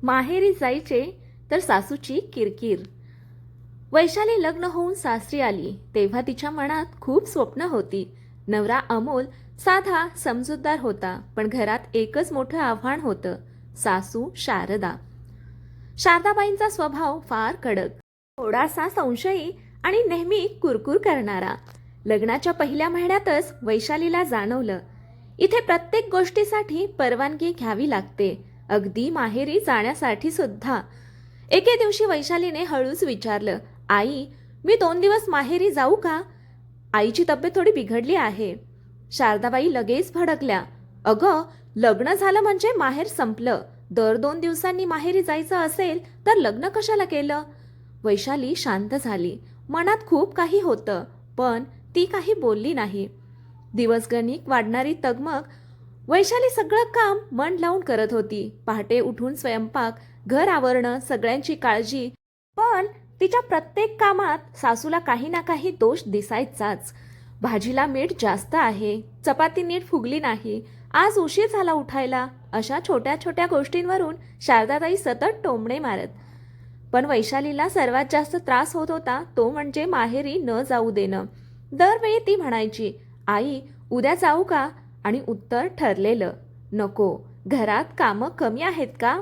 माहेरी जायचे तर सासूची किरकिर. वैशाली लग्न होऊन सासरी आली तेव्हा तिच्या मनात खूप स्वप्न होती. नवरा अमोल साधा समजूतदार होता, पण घरात एकच मोठं आव्हान होतं, सासू शारदा. शारदाबाईंचा स्वभाव फार कडक, थोडासा संशयी आणि नेहमी कुरकुर करणारा. लग्नाच्या पहिल्या महिन्यातच वैशालीला जाणवलं, इथे प्रत्येक गोष्टीसाठी परवानगी घ्यावी लागते, अगदी माहेरी जाण्यासाठी सुद्धा. एके दिवशी वैशालीने हळूच विचारलं, आई, मी 2 दिवस माहेरी जाऊ का? आईची तब्येत थोडी बिघडली आहे. शारदाबाई लगेच भडकल्या, अगं, लग्न झालं म्हणजे माहेर संपलं. दर 2 दिवसांनी माहेरी जायचं असेल तर लग्न कशाला केलं? वैशाली शांत झाली. मनात खूप काही होतं, पण ती काही बोलली नाही. दिवसगणिक वाढणारी तगमग. वैशाली सगळं काम मन लावून करत होती. पहाटे उठून स्वयंपाक, घर आवरणं, सगळ्यांची काळजी. पण तिच्या प्रत्येक कामात सासूला काही ना काही दोष दिसायचाच. भाजीला मीठ जास्त आहे, चपाती नीट फुगली नाही, आज उशीर झाला उठायला, अशा छोट्या छोट्या गोष्टींवरून शारदाताई सतत टोमणे मारत. पण वैशालीला सर्वात जास्त त्रास होत होता तो म्हणजे माहेरी न जाऊ देणं. दरवेळी ती म्हणायची, आई, उद्या जाऊ का? आणि उत्तर ठरलेलं, नको. घरात कामं कमी आहेत का?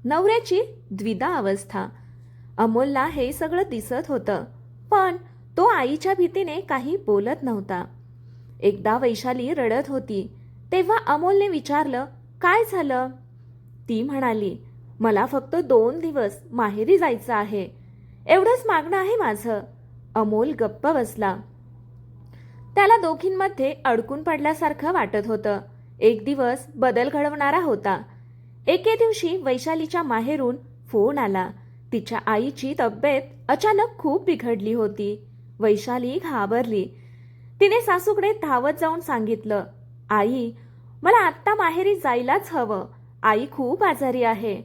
नवऱ्याची द्विधा अवस्था. अमोलला हे सगळं दिसत होतं, पण तो आईच्या भीतीने काही बोलत नव्हता. एकदा वैशाली रडत होती तेव्हा अमोलने विचारलं, काय झालं? ती म्हणाली, मला फक्त 2 दिवस माहेरी जायचं आहे, एवढंच मागणं आहे माझं. अमोल गप्प बसला. त्याला दोघींमध्ये अडकून पडल्यासारखं वाटत होतं. एक दिवस बदल घडवणारा होता. एके दिवशी वैशालीच्या माहेरून फोन आला. तिच्या आईची तब्येत अचानक खूप बिघडली होती. वैशाली घाबरली. तिने सासूकडे धावत जाऊन सांगितलं, आई, मला आत्ता माहेरी जायलाच हवं, आई खूप आजारी आहे.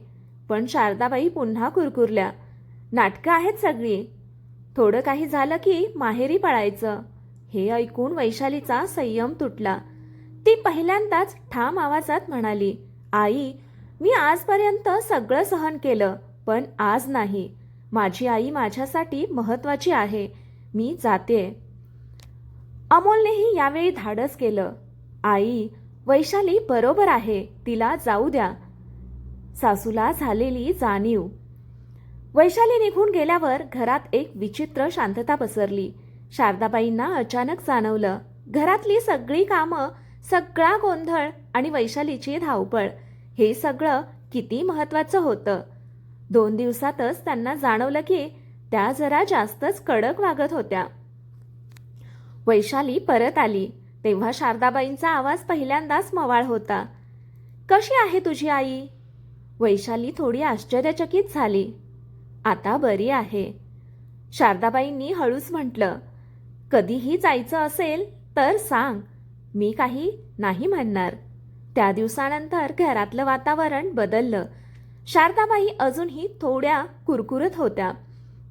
पण शारदाबाई पुन्हा कुरकुरल्या, नाटकं आहेत सगळी, थोडं काही झालं की माहेरी पळायचं. हे ऐकून वैशालीचा संयम तुटला. ती पहिल्यांदाच ठाम आवाजात म्हणाली, आई, मी आजपर्यंत सगळं सहन केलं, पण आज नाही. माझी आई माझ्यासाठी महत्वाची आहे, मी जाते. अमोलनेही यावेळी धाडस केलं, आई, वैशाली बरोबर आहे, तिला जाऊ द्या. सासूला झालेली जाणीव. वैशाली निघून गेल्यावर घरात एक विचित्र शांतता पसरली. शारदाबाईंना अचानक जाणवलं, घरातली सगळी कामं, सगळा गोंधळ आणि वैशालीची धावपळ, हे सगळं किती महत्वाचं होतं. 2 दिवसातच त्यांना जाणवलं की त्या जरा जास्तच कडक वागत होत्या. वैशाली परत आली तेव्हा शारदाबाईंचा आवाज पहिल्यांदाच मवाळ होता, कशी आहे तुझी आई? वैशाली थोडी आश्चर्यचकित झाली. आता बरी आहे. शारदाबाईंनी हळूच म्हटलं, कधीही जायचं असेल तर सांग, मी काही नाही म्हणणार. त्या दिवसानंतर घरातलं वातावरण बदललं. शारदाबाई अजूनही थोड्या कुरकुरत होत्या,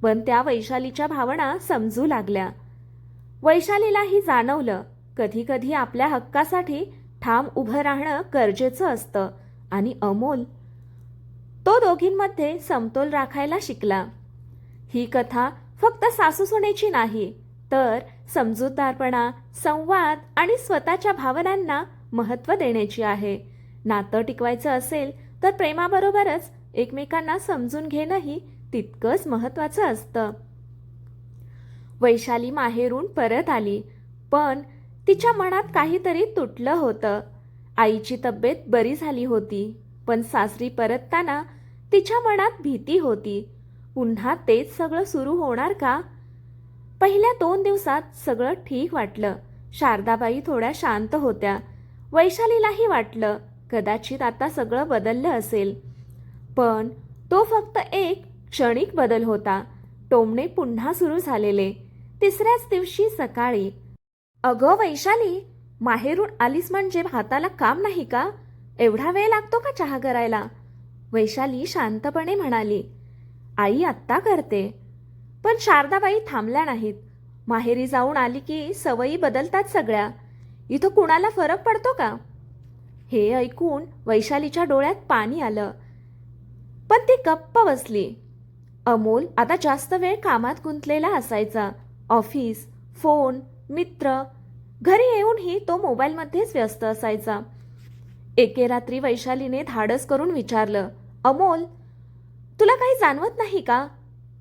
पण त्या वैशालीच्या भावना समजू लागल्या. वैशालीलाही जाणवलं, कधी कधी आपल्या हक्कासाठी ठाम उभं राहणं गरजेचं असतं. आणि अमोल, तो दोघींमध्ये समतोल राखायला शिकला. ही कथा फक्त सासूसुनेची नाही, तर समजूतदारपणा, संवाद आणि स्वतःच्या भावनांना महत्त्व देण्याची आहे. नातं टिकवायचं असेल तर प्रेमाबरोबरच एकमेकांना समजून घेणंही तितकंच महत्त्वाचं असतं. वैशाली माहेरून परत आली, पण तिच्या मनात काहीतरी तुटलं होतं. आईची तब्येत बरी झाली होती, पण सासरी परतताना तिच्या मनात भीती होती. पुन्हा तेच सगळं सुरू होणार का? पहिल्या 2 दिवसात सगळं ठीक वाटलं. शारदाबाई थोड्या शांत होत्या. वैशालीलाही वाटलं, कदाचित आता सगळं बदललं असेल. पण तो फक्त एक क्षणिक बदल होता. टोमणे पुन्हा सुरू झालेले. 3ऱ्याच दिवशी सकाळी, अगं वैशाली, माहेरून आलीस म्हणजे हाताला काम नाही का? एवढा वेळ लागतो का चहा करायला? वैशाली शांतपणे म्हणाली, आई, आत्ता करते. पण शारदाबाई थांबल्या नाहीत. माहेरी जाऊन आली की सवयी बदलतात सगळ्या, इथं कुणाला फरक पडतो का? हे ऐकून वैशालीच्या डोळ्यात पाणी आलं. पण ती गप्प बसली. अमोल आता जास्त वेळ कामात गुंतलेला असायचा. ऑफिस, फोन, मित्र, घरी येऊनही तो मोबाईलमध्येच व्यस्त असायचा. एके रात्री वैशालीने धाडस करून विचारलं, अमोल, तुला काही जाणवत नाही का?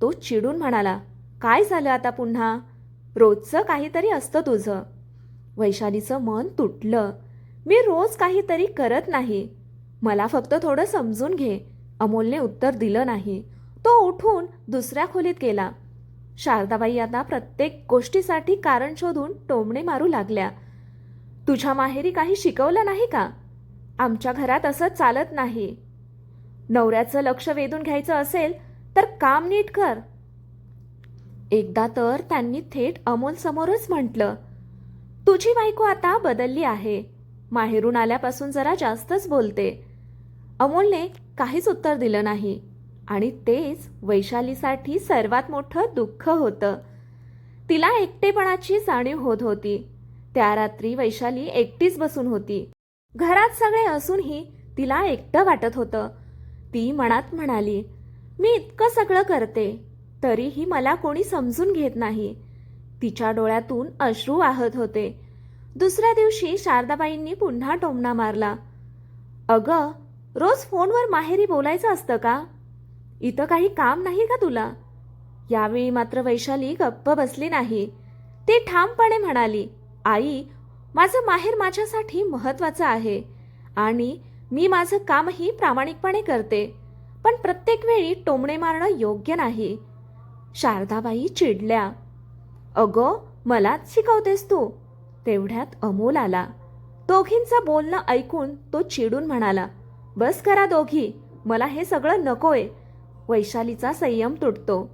तो चिडून म्हणाला, काय झालं आता पुन्हा? रोजचं काहीतरी असतं तुझं. वैशालीचं मन तुटलं. मी रोज काहीतरी करत नाही. मला फक्त थोडं समजून घे. अमोलने उत्तर दिलं नाही. तो उठून दुसऱ्या खोलीत गेला. शारदाबाई आता प्रत्येक गोष्टीसाठी कारण शोधून टोमणे मारू लागल्या. तुझ्या माहेरी काही शिकवलं नाही का? आमच्या घरात असं चालत नाही. नवऱ्याचं लक्ष वेधून घ्यायचं असेल तर काम नीट कर. एकदा तर त्यांनी थेट अमोल समोरच म्हटलं, तुझी बायको आता बदलली आहे. माहेरून आल्यापासून जरा जास्तच बोलते. अमोलने काहीच उत्तर दिलं नाही आणि तेच वैशालीसाठी सर्वात मोठं दुःख होतं. तिला एकटेपणाची जाणीव होत होती. त्या रात्री वैशाली एकटीच बसून होती. घरात सगळे असूनही तिला एकटं वाटत होतं. ती मनात म्हणाली, मी इतकं सगळं करते तरीही मला कोणी समजून घेत नाही. तिच्या डोळ्यातून अश्रू वाहत होते. दुसऱ्या दिवशी शारदाबाईंनी पुन्हा टोमणा मारला, अगं, रोज फोनवर माहेरी बोलायचं असतं का? इथं काही काम नाही का तुला? यावेळी मात्र वैशाली गप्प बसली नाही. ती ठामपणे म्हणाली, आई, माझं माहेर माझ्यासाठी महत्त्वाचं आहे आणि मी माझं कामही प्रामाणिकपणे करते. पण प्रत्येक वेळी टोमणे मारणं योग्य नाही. शारदाबाई चिडल्या, अगं, मलाच शिकवतेस तू? तेवढ्यात अमोल आला. दोघींचं बोलणं ऐकून तो चिडून म्हणाला, बस करा दोघी, मला हे सगळं नकोय. वैशालीचा संयम तुटतो.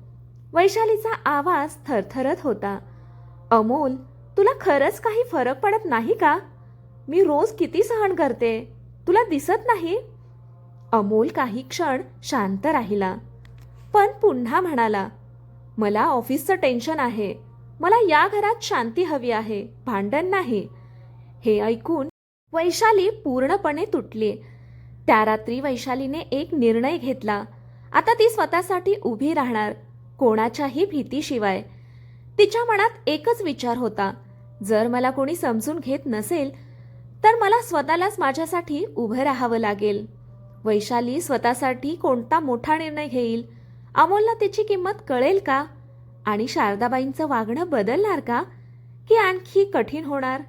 वैशालीचा आवाज थरथरत होता, अमोल, तुला खरंच काही फरक पडत नाही का? मी रोज किती सहन करते, तुला दिसत नाही? अमोल काही क्षण शांत राहिला, पण पुन्हा म्हणाला, मला ऑफिसचं टेन्शन आहे. मला या घरात शांती हवी आहे, भांडण नाही. हे ऐकून वैशाली पूर्णपणे तुटली. त्या रात्री वैशालीने एक निर्णय घेतला. आता ती स्वतःसाठी उभी राहणार, कोणाच्याही भीतीशिवाय. तिच्या मनात एकच विचार होता, जर मला कोणी समजून घेत नसेल तर मला स्वतःलाच माझ्यासाठी उभं राहावं लागेल. वैशाली स्वतःसाठी कोणता मोठा निर्णय घेईल? अमोलला तिची किंमत कळेल का? आणि शारदाबाईंचं वागणं बदलणार का, की आणखी कठीण होणार?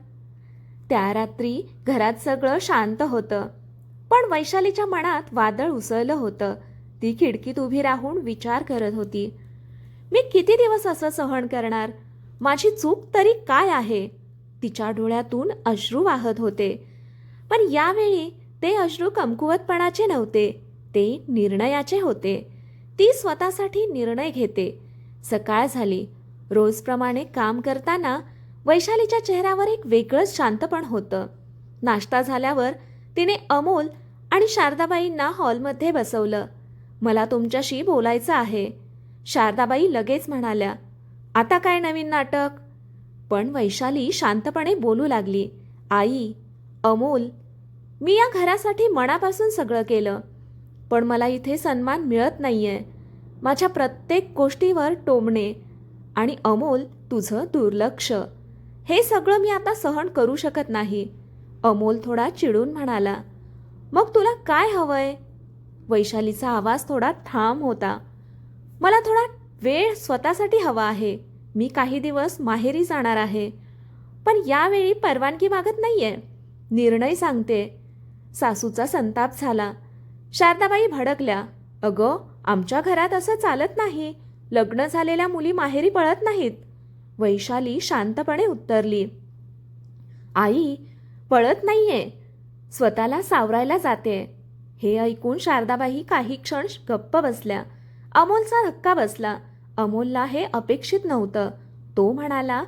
त्या रात्री घरात सगळं शांत होतं, पण वैशालीच्या मनात वादळ उसळलं होतं. ती खिडकीत उभी राहून विचार करत होती, मी किती दिवस असं सहन करणार? माझी चूक तरी काय आहे? तिच्या डोळ्यातून अश्रू वाहत होते. पण यावेळी ते अश्रू कमकुवतपणाचे नव्हते, ते निर्णयाचे होते. ती स्वतःसाठी निर्णय घेते. सकाळ झाली. रोजप्रमाणे काम करताना वैशालीच्या चेहऱ्यावर एक वेगळंच शांतपण होतं. नाश्ता झाल्यावर तिने अमोल आणि शारदाबाईंना हॉलमध्ये बसवलं. मला तुमच्याशी बोलायचं आहे. शारदाबाई लगेच म्हणाल्या, आता काय नवीन नाटक? पण वैशाली शांतपणे बोलू लागली, आई, अमोल, मी या घरासाठी मनापासून सगळं केलं, पण मला इथे सन्मान मिळत नाहीये. माझ्या प्रत्येक गोष्टीवर टोमणे आणि अमोल, तुझं दुर्लक्ष, हे सगळं मी आता सहन करू शकत नाही. अमोल थोडा चिडून म्हणाला, मग तुला काय हवंय? वैशालीचा आवाज थोडा ठाम होता. मला थोडा वेळ स्वतःसाठी हवा आहे. मी काही दिवस माहेरी जाणार आहे, पण यावेळी परवानगी मागत नाहीये, निर्णय सांगते. सासूचा संताप झाला. शारदाबाई भडकल्या, अगं, आमच्या घरात असं चालत नाही. लग्न झालेल्या मुली माहेरी पळत नाहीत. वैशाली शांतपणे उत्तरली, आई, पळत नाहीये, स्वतःला सावरायला जाते. हे ऐकून शारदाबाई काही क्षण गप्प बसल्या. अमोलचा धक्का बसला. अमोलला हे अपेक्षित नव्हतं. तो म्हणाला,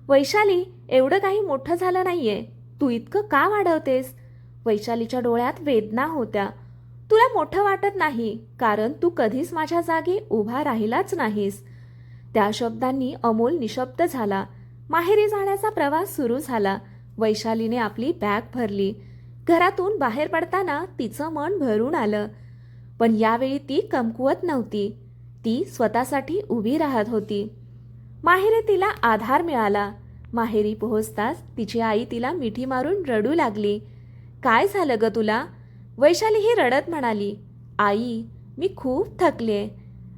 वैशाली, एवढं काही मोठं झालं नाहीये, तू इतकं का वाढवतेस? वैशालीच्या डोळ्यात वेदना होत्या. तुला मोठं वाटत नाही कारण तू कधीच माझ्या जागी उभा राहिलाच नाहीस. त्या शब्दांनी अमोल निशब्द झाला. माहेरी जाण्याचा प्रवास सुरू झाला. वैशालीने आपली बॅग भरली. घरातून बाहेर पडताना तिचं मन भरून आलं. पण यावेळी ती कमकुवत नव्हती. ती स्वतःसाठी उभी राहत होती. माहेरी तिला आधार मिळाला. माहेरी पोहोचताच तिची आई तिला मिठी मारून रडू लागली. काय झालं ग तुला? वैशाली ही रडत म्हणाली. आई, मी खूप थकले.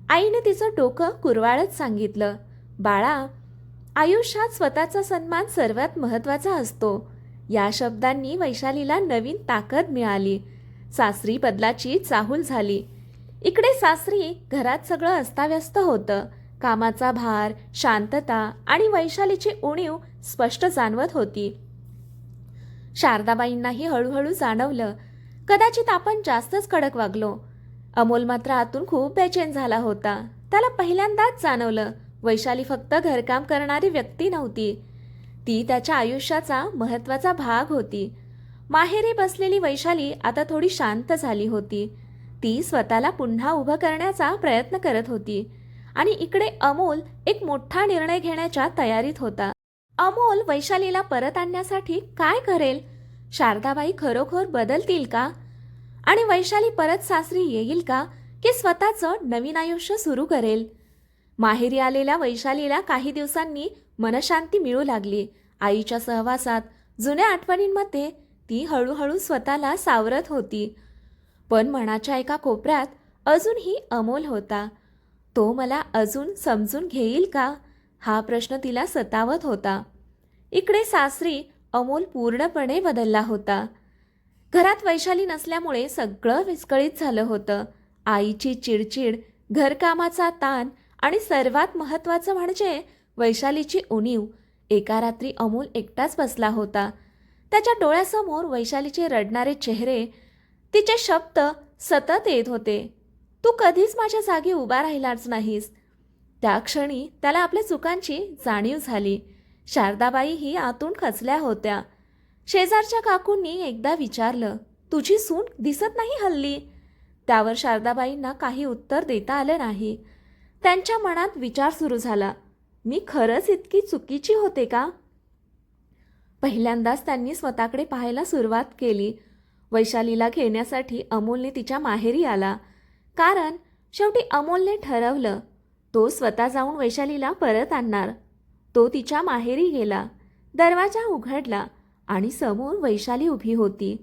आईने तिचं डोकं कुरवाळत सांगितलं. बाळा, आयुष्यात स्वतःचा सन्मान सर्वात महत्त्वाचा असतो. या शब्दांनी वैशालीला नवीन ताकद मिळाली. सासरी बदलाची चाहूल झाली. इकडे सासरी घरात सगळं अस्ताव्यस्त होतं. कामाचा भार, शांतता आणि वैशालीची उणीव स्पष्ट जाणवत होती. शारदाबाईंनाही हळूहळू जाणवलं, कदाचित आपण जास्तच कडक वागलो. अमोल मात्र आतून खूप बेचैन झाला होता. त्याला पहिल्यांदाच जाणवलं, वैशाली फक्त घरकाम करणारी व्यक्ती नव्हती, ती त्याच्या आयुष्याचा महत्त्वाचा भाग होती. माहेरी बसलेली वैशाली आता थोडी शांत झाली होती. ती स्वतःला पुन्हा उभं करण्याचा प्रयत्न करत होती. आणि इकडे अमोल एक मोठा निर्णय घेण्याच्या तयारीत होता. अमोल वैशालीला परत आणण्यासाठी काय करेल? शारदाबाई खरोखर बदलतील का? आणि वैशाली परत सासरी येईल का, की स्वतःचं नवीन आयुष्य सुरू करेल? माहेरी आलेल्या वैशालीला काही दिवसांनी मनशांती मिळू लागली. आईच्या सहवासात, जुन्या आठवणींमध्ये ती हळूहळू स्वतःला सावरत होती. पण मनाच्या एका कोपऱ्यात अजूनही अमोल होता. तो मला अजून समजून घेईल का, हा प्रश्न तिला सतावत होता. इकडे सासरी अमोल पूर्णपणे बदलला होता. घरात वैशाली नसल्यामुळे सगळं विस्कळीत झालं होतं. आईची चिडचिड, घरकामाचा ताण आणि सर्वात महत्त्वाचं म्हणजे वैशालीची उणीव. एका रात्री अमोल एकटाच बसला होता. त्याच्या डोळ्यासमोर वैशालीचे रडणारे चेहरे, तिचे शब्द सतत येत होते. तू कधीच माझ्या जागी उभा राहिलाच नाहीस. त्या क्षणी त्याला आपल्या चुकांची जाणीव झाली. शारदाबाईही आतून खचल्या होत्या. शेजारच्या काकूंनी एकदा विचारलं, तुझी सून दिसत नाही हल्ली? त्यावर शारदाबाईंना काही उत्तर देता आलं नाही. त्यांच्या मनात विचार सुरू झाला, मी खरंच इतकी चुकीची होते का? पहिल्यांदाच त्यांनी स्वतःकडे पाहायला सुरुवात केली. वैशालीला घेण्यासाठी अमोलने तिच्या माहेरी आला. कारण शेवटी अमोलने ठरवलं, तो स्वतः जाऊन वैशालीला परत आणणार. तो तिच्या माहेरी गेला. दरवाजा उघडला आणि समोर वैशाली उभी होती.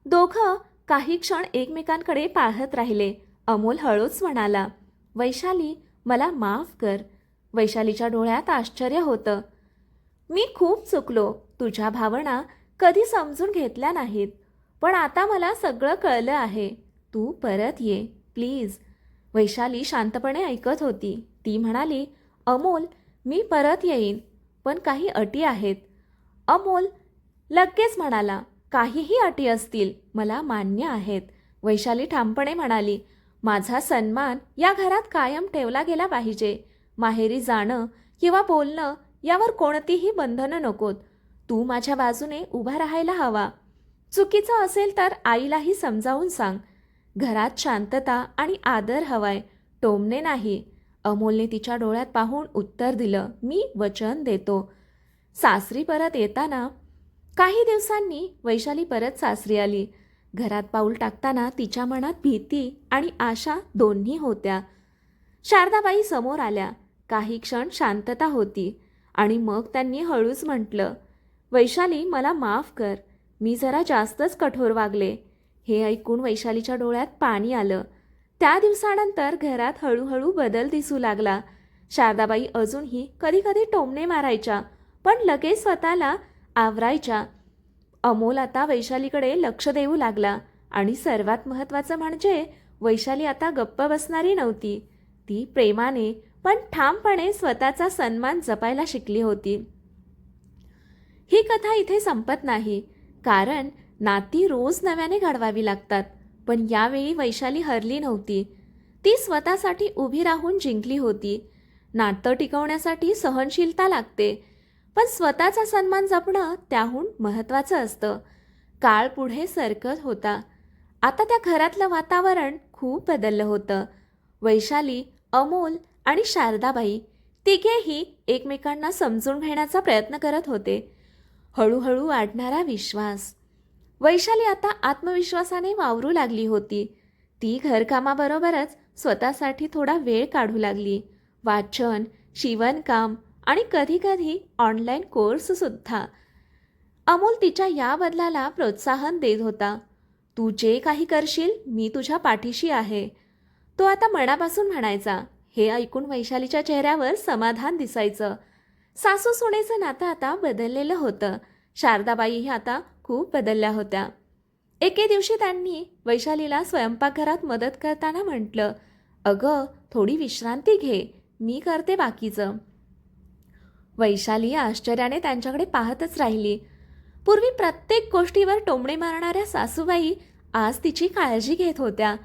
दोघं काही क्षण एकमेकांकडे पाहत राहिले. अमोल हळूच म्हणाला, वैशाली, मला माफ कर. वैशालीच्या डोळ्यात आश्चर्य होतं. मी खूप चुकलो. तुझ्या भावना कधी समजून घेतल्या नाहीत. पण आता मला सगळं कळलं आहे. तू परत ये प्लीज. वैशाली शांतपणे ऐकत होती. ती म्हणाली, अमोल, मी परत येईन, पण काही अटी आहेत. अमोल लगेच म्हणाला, काहीही अटी असतील मला मान्य आहेत. वैशाली ठामपणे म्हणाली, माझा सन्मान या घरात कायम ठेवला गेला पाहिजे. माहेरी जाणं किंवा बोलणं यावर कोणतीही बंधनं नकोत. तू माझ्या बाजूने उभा राहायला हवा. चुकीचं असेल तर आईलाही समजावून सांग. घरात शांतता आणि आदर हवाय, टोमणे नाही. अमोलने तिच्या डोळ्यात पाहून उत्तर दिलं, मी वचन देतो. सासरी परत येताना काही दिवसांनी वैशाली परत सासरी आली. घरात पाऊल टाकताना तिच्या मनात भीती आणि आशा दोन्ही होत्या. शारदाबाई समोर आल्या. काही क्षण शांतता होती आणि मग त्यांनी हळूच म्हटलं, वैशाली, मला माफ कर. मी जरा जास्तच कठोर वागले. हे ऐकून वैशालीच्या डोळ्यात पाणी आलं. त्या दिवसानंतर घरात हळूहळू बदल दिसू लागला. शारदाबाई अजूनही कधी कधी टोमणे मारायच्या, पण लगेच स्वतःला आवरायच्या. अमोल आता वैशालीकडे लक्ष देऊ लागला. आणि सर्वात महत्त्वाचं म्हणजे वैशाली आता गप्प बसणारी नव्हती. ती प्रेमाने पण ठामपणे स्वतःचा सन्मान जपायला शिकली होती. ही कथा इथे संपत नाही, कारण नाती रोज नव्याने घडवावी लागतात. पण यावेळी वैशाली हरली नव्हती. ती स्वतःसाठी उभी राहून जिंकली होती. नातं टिकवण्यासाठी सहनशीलता लागते, पण स्वतःचा सन्मान जपणं त्याहून महत्त्वाचं असतं. काळ पुढे सरकत होता. आता त्या घरातलं वातावरण खूप बदललं होतं. वैशाली, अमोल आणि शारदाबाई तिघेही एकमेकांना समजून घेण्याचा प्रयत्न करत होते. हळूहळू वाढणारा विश्वास. वैशाली आता आत्मविश्वासाने वावरू लागली होती. ती घरकामाबरोबरच स्वतःसाठी थोडा वेळ काढू लागली. वाचन, शिवणकाम आणि कधीकधी ऑनलाईन कोर्ससुद्धा. अमोल तिच्या या बदलाला प्रोत्साहन देत होता. तू जे काही करशील मी तुझ्या पाठीशी आहे, तो आता मनापासून म्हणायचा. हे ऐकून वैशालीच्या चेहऱ्यावर समाधान दिसायचं. सासू सुनेचं नातं आता बदललेलं होतं. शारदाबाईही आता खूप बदलल्या होत्या. एके दिवशी त्यांनी वैशालीला स्वयंपाकघरात मदत करताना म्हटलं, अगं थोडी विश्रांती घे, मी करते बाकीचं. वैशाली आश्चर्याने त्यांच्याकडे पाहतच राहिली. पूर्वी प्रत्येक गोष्टीवर टोमणे मारणाऱ्या सासूबाई आज तिची काळजी घेत होत्या.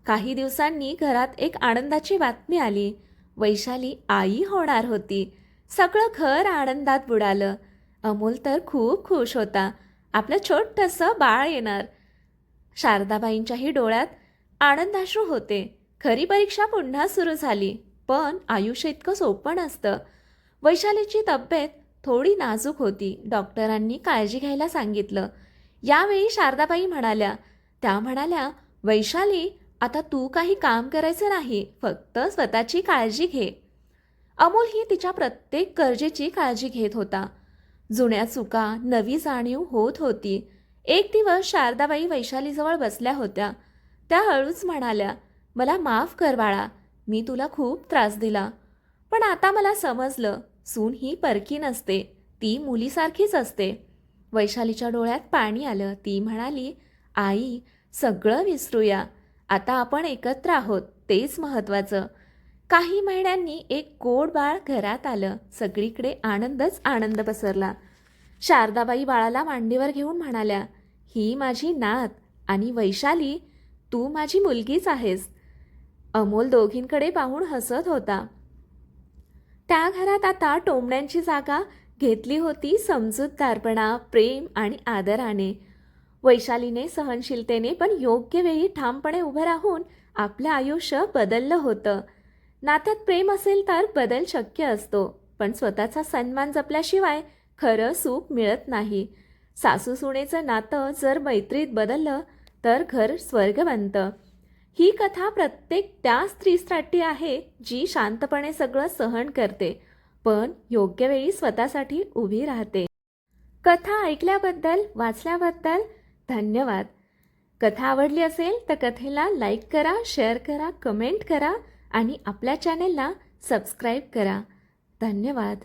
काही दिवसांनी घरात एक आनंदाची बातमी आली. वैशाली आई होणार होती. सगळं घर आनंदात बुडालं. अमोल तर खूप खुश होता. आपलं छोटंसं बाळ येणार. शारदाबाईंच्याही डोळ्यात आनंदाश्रू होते. खरी परीक्षा पुन्हा सुरू झाली. पण आयुष्य इतकं सोपं नसतं. वैशालीची तब्येत थोडी नाजूक होती. डॉक्टरांनी काळजी घ्यायला सांगितलं. यावेळी शारदाबाई म्हणाल्या, वैशाली आता तू काही काम करायचं नाही, फक्त स्वतःची काळजी घे. अमोल ही तिच्या प्रत्येक गरजेची काळजी घेत होता. जुन्या चुका नवी जाणीव होत होती. एक दिवस शारदाबाई वैशालीजवळ बसल्या होत्या. त्या हळूच म्हणाल्या, मला माफ कर बाळा, मी तुला खूप त्रास दिला. पण आता मला समजलं, सून ही परकी नसते, ती मुलीसारखीच असते. वैशालीच्या डोळ्यात पाणी आलं. ती म्हणाली, आई सगळं विसरूया, आता आपण एकत्र आहोत, तेच महत्त्वाचं. काही महिन्यांनी एक गोड बाळ घरात आलं. सगळीकडे आनंदच आनंद पसरला. शारदाबाई बाळाला मांडीवर घेऊन म्हणाल्या, ही माझी नात आणि वैशाली तू माझी मुलगीच आहेस. अमोल दोघींकडे पाहून हसत होता. त्या घरात आता टोमण्यांची जागा घेतली होती समजूतदारपणा, प्रेम आणि आदराने. वैशालीने सहनशीलतेने पण योग्य वेळी ठामपणे उभं राहून आपलं आयुष्य बदललं होतं. नात्यात प्रेम असेल तर बदल शक्य असतो, पण स्वतःचा सन्मान जपल्याशिवाय खरं सुख मिळत नाही. सासू सुनेचं नातं जर मैत्रीत बदललं तर घर स्वर्ग बनतं. ही कथा प्रत्येक त्या स्त्रीसाठी आहे जी शांतपणे सगळं सहन करते, पण योग्य वेळी स्वतःसाठी उभी राहते. कथा ऐकल्याबद्दल, वाचल्याबद्दल धन्यवाद. कथा आवडली असेल तर कथेला लाईक करा, शेअर करा, कमेंट करा आणि आपल्या चॅनेलला सबस्क्राईब करा. धन्यवाद.